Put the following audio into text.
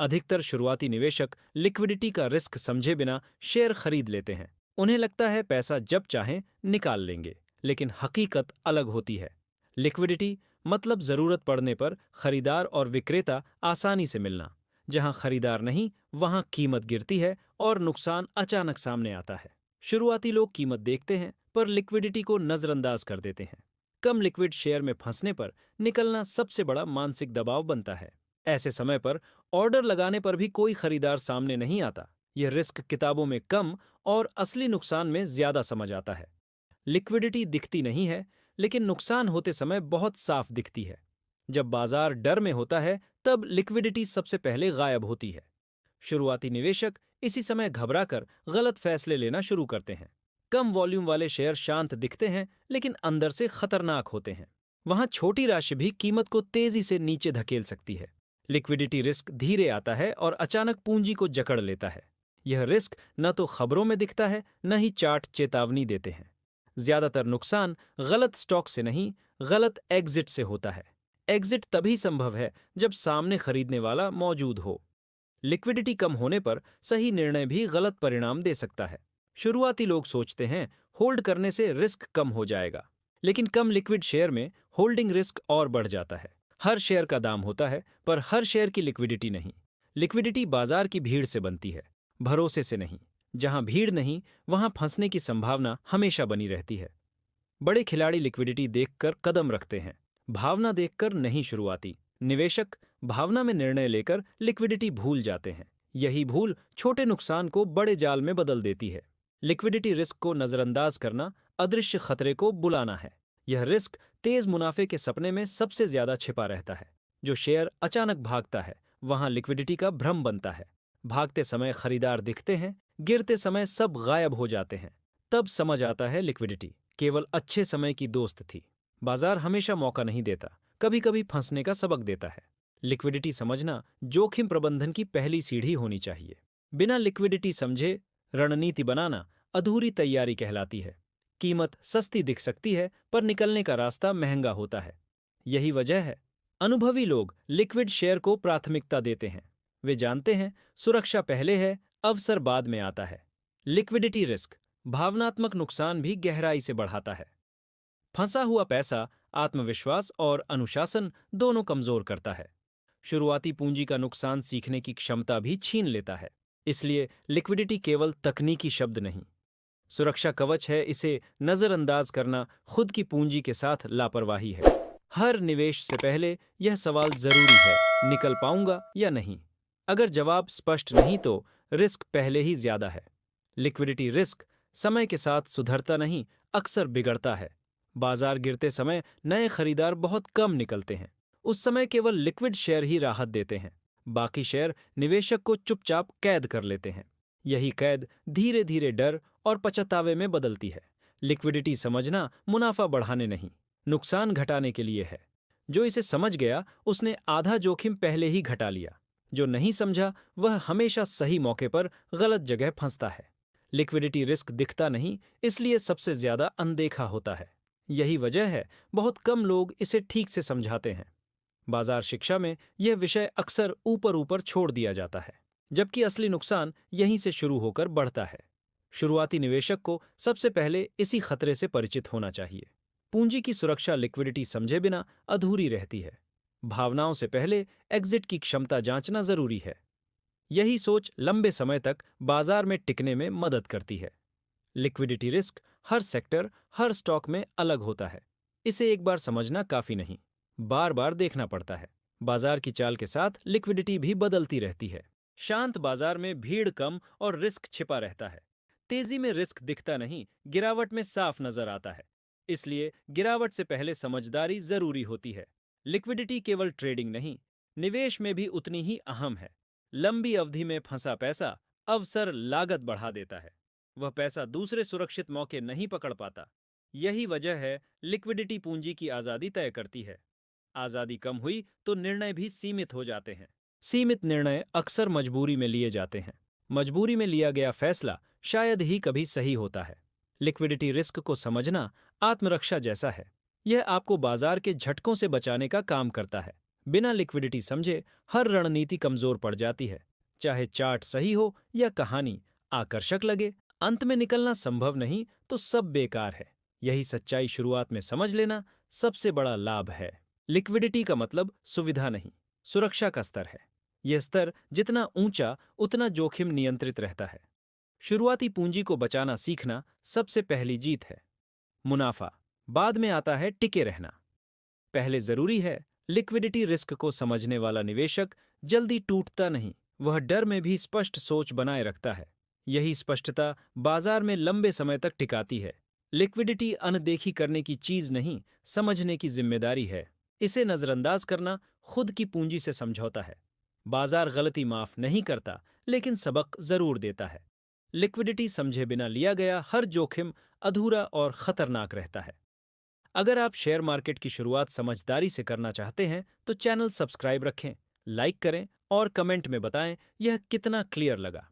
अधिकतर शुरुआती निवेशक लिक्विडिटी का रिस्क समझे बिना शेयर खरीद लेते हैं। उन्हें लगता है पैसा जब चाहें निकाल लेंगे, लेकिन हकीकत अलग होती है। लिक्विडिटी मतलब जरूरत पड़ने पर खरीदार और विक्रेता आसानी से मिलना। जहां खरीदार नहीं, वहां कीमत गिरती है और नुकसान अचानक सामने आता है। शुरुआती लोग कीमत देखते हैं पर लिक्विडिटी को नजरअंदाज कर देते हैं। कम लिक्विड शेयर में फंसने पर निकलना सबसे बड़ा मानसिक दबाव बनता है। ऐसे समय पर ऑर्डर लगाने पर भी कोई खरीदार सामने नहीं आता। यह रिस्क किताबों में कम और असली नुकसान में ज्यादा समझ आता है। लिक्विडिटी दिखती नहीं है, लेकिन नुकसान होते समय बहुत साफ दिखती है। जब बाजार डर में होता है, तब लिक्विडिटी सबसे पहले गायब होती है। शुरुआती निवेशक इसी समय घबराकर गलत फैसले लेना शुरू करते हैं। कम वॉल्यूम वाले शेयर शांत दिखते हैं, लेकिन अंदर से खतरनाक होते हैं। वहां छोटी राशि भी कीमत को तेजी से नीचे धकेल सकती है। लिक्विडिटी रिस्क धीरे आता है और अचानक पूंजी को जकड़ लेता है। यह रिस्क न तो खबरों में दिखता है, न ही चार्ट चेतावनी देते हैं। ज्यादातर नुकसान गलत स्टॉक से नहीं, गलत एग्जिट से होता है। एग्जिट तभी संभव है जब सामने खरीदने वाला मौजूद हो। लिक्विडिटी कम होने पर सही निर्णय भी गलत परिणाम दे सकता है। शुरुआती लोग सोचते हैं होल्ड करने से रिस्क कम हो जाएगा, लेकिन कम लिक्विड शेयर में होल्डिंग रिस्क और बढ़ जाता है। हर शेयर का दाम होता है, पर हर शेयर की लिक्विडिटी नहीं। लिक्विडिटी बाजार की भीड़ से बनती है, भरोसे से नहीं। जहां भीड़ नहीं, वहां फंसने की संभावना हमेशा बनी रहती है। बड़े खिलाड़ी लिक्विडिटी देखकर कदम रखते हैं, भावना देखकर नहीं। शुरुआती निवेशक भावना में निर्णय लेकर लिक्विडिटी भूल जाते हैं। यही भूल छोटे नुकसान को बड़े जाल में बदल देती है। लिक्विडिटी रिस्क को नजरअंदाज करना अदृश्य खतरे को बुलाना है। यह रिस्क तेज मुनाफे के सपने में सबसे ज्यादा छिपा रहता है। जो शेयर अचानक भागता है, वहां लिक्विडिटी का भ्रम बनता है। भागते समय खरीदार दिखते हैं, गिरते समय सब गायब हो जाते हैं। तब समझ आता है लिक्विडिटी केवल अच्छे समय की दोस्त थी। बाजार हमेशा मौका नहीं देता, कभी कभी फंसने का सबक देता है। लिक्विडिटी समझना जोखिम प्रबंधन की पहली सीढ़ी होनी चाहिए। बिना लिक्विडिटी समझे रणनीति बनाना अधूरी तैयारी कहलाती है। कीमत सस्ती दिख सकती है, पर निकलने का रास्ता महंगा होता है। यही वजह है अनुभवी लोग लिक्विड शेयर को प्राथमिकता देते हैं। वे जानते हैं सुरक्षा पहले है, अवसर बाद में आता है। लिक्विडिटी रिस्क भावनात्मक नुकसान भी गहराई से बढ़ाता है। फंसा हुआ पैसा आत्मविश्वास और अनुशासन दोनों कमजोर करता है। शुरुआती पूंजी का नुकसान सीखने की क्षमता भी छीन लेता है। इसलिए लिक्विडिटी केवल तकनीकी शब्द नहीं, सुरक्षा कवच है। इसे नजरअंदाज करना खुद की पूंजी के साथ लापरवाही है। हर निवेश से पहले यह सवाल जरूरी है, निकल पाऊंगा या नहीं। अगर जवाब स्पष्ट नहीं, तो रिस्क पहले ही ज्यादा है। लिक्विडिटी रिस्क समय के साथ सुधरता नहीं, अक्सर बिगड़ता है। बाजार गिरते समय नए खरीदार बहुत कम निकलते हैं। उस समय केवल लिक्विड शेयर ही राहत देते हैं। बाकी शेयर निवेशक को चुपचाप कैद कर लेते हैं। यही कैद धीरे धीरे डर और पछतावे में बदलती है। लिक्विडिटी समझना मुनाफा बढ़ाने नहीं, नुकसान घटाने के लिए है। जो इसे समझ गया, उसने आधा जोखिम पहले ही घटा लिया। जो नहीं समझा, वह हमेशा सही मौके पर गलत जगह फंसता है। लिक्विडिटी रिस्क दिखता नहीं, इसलिए सबसे ज्यादा अनदेखा होता है। यही वजह है बहुत कम लोग इसे ठीक से समझाते हैं। बाजार शिक्षा में यह विषय अक्सर ऊपर ऊपर छोड़ दिया जाता है, जबकि असली नुकसान यहीं से शुरू होकर बढ़ता है। शुरुआती निवेशक को सबसे पहले इसी खतरे से परिचित होना चाहिए। पूंजी की सुरक्षा लिक्विडिटी समझे बिना अधूरी रहती है। भावनाओं से पहले एग्जिट की क्षमता जांचना जरूरी है। यही सोच लंबे समय तक बाजार में टिकने में मदद करती है। लिक्विडिटी रिस्क हर सेक्टर, हर स्टॉक में अलग होता है। इसे एक बार समझना काफी नहीं, बार बार देखना पड़ता है। बाजार की चाल के साथ लिक्विडिटी भी बदलती रहती है। शांत बाजार में भीड़ कम और रिस्क छिपा रहता है। तेजी में रिस्क दिखता नहीं, गिरावट में साफ नजर आता है। इसलिए गिरावट से पहले समझदारी जरूरी होती है। लिक्विडिटी केवल ट्रेडिंग नहीं, निवेश में भी उतनी ही अहम है। लंबी अवधि में फंसा पैसा अवसर लागत बढ़ा देता है। वह पैसा दूसरे सुरक्षित मौके नहीं पकड़ पाता। यही वजह है लिक्विडिटी पूंजी की आजादी तय करती है। आजादी कम हुई तो निर्णय भी सीमित हो जाते हैं। सीमित निर्णय अक्सर मजबूरी में लिए जाते हैं। मजबूरी में लिया गया फैसला शायद ही कभी सही होता है। लिक्विडिटी रिस्क को समझना आत्मरक्षा जैसा है। यह आपको बाजार के झटकों से बचाने का काम करता है। बिना लिक्विडिटी समझे हर रणनीति कमजोर पड़ जाती है। चाहे चार्ट सही हो या कहानी आकर्षक लगे, अंत में निकलना संभव नहीं तो सब बेकार है। यही सच्चाई शुरुआत में समझ लेना सबसे बड़ा लाभ है। लिक्विडिटी का मतलब सुविधा नहीं, सुरक्षा का स्तर है। यह स्तर जितना ऊंचा उतना जोखिम नियंत्रित रहता है। शुरुआती पूंजी को बचाना सीखना सबसे पहली जीत है। मुनाफा बाद में आता है टिके रहना। पहले जरूरी है लिक्विडिटी। रिस्क को समझने वाला निवेशक जल्दी टूटता नहीं, वह डर में भी स्पष्ट सोच बनाए रखता है। यही स्पष्टता बाजार में लंबे समय तक टिकाती है। लिक्विडिटी अनदेखी करने की चीज नहीं, समझने की जिम्मेदारी है। इसे नजरअंदाज करना खुद की पूंजी से समझौता है। बाजार गलती माफ नहीं करता, लेकिन सबक जरूर देता है। लिक्विडिटी समझे बिना लिया गया हर जोखिम अधूरा और खतरनाक रहता है। अगर आप शेयर मार्केट की शुरुआत समझदारी से करना चाहते हैं तो चैनल सब्सक्राइब रखें, लाइक करें और कमेंट में बताएं यह कितना क्लियर लगा।